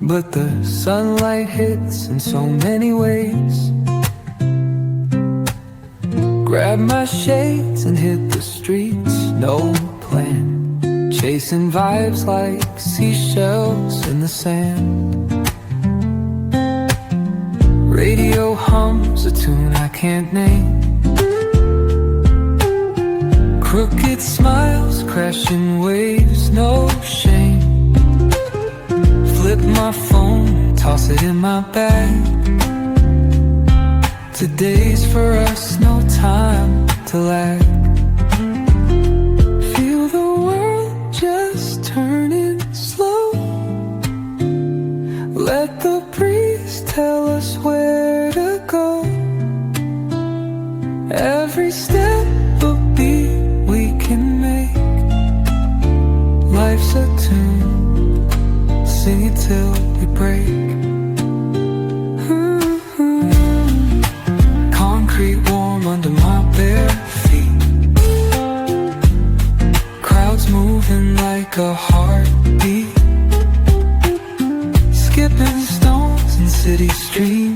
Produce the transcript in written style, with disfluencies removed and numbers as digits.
but the sunlight hits in so many ways. Grab my shades and hit the streets, no plan, chasing vibes like seashells in the sand. Radio hums a tune I can't name. Crooked smiles, crashing waves, no shame. Flip my phone, toss it in my bag. Today's for us, no time to lag. Feel the world just turning slow. Let the breeze tell us where to go. Every step a beat we can make. Life's a tune, sing it till we break. Concrete warm under my bare feet. Crowds moving like a heartbeat. Skipping stones in city streets.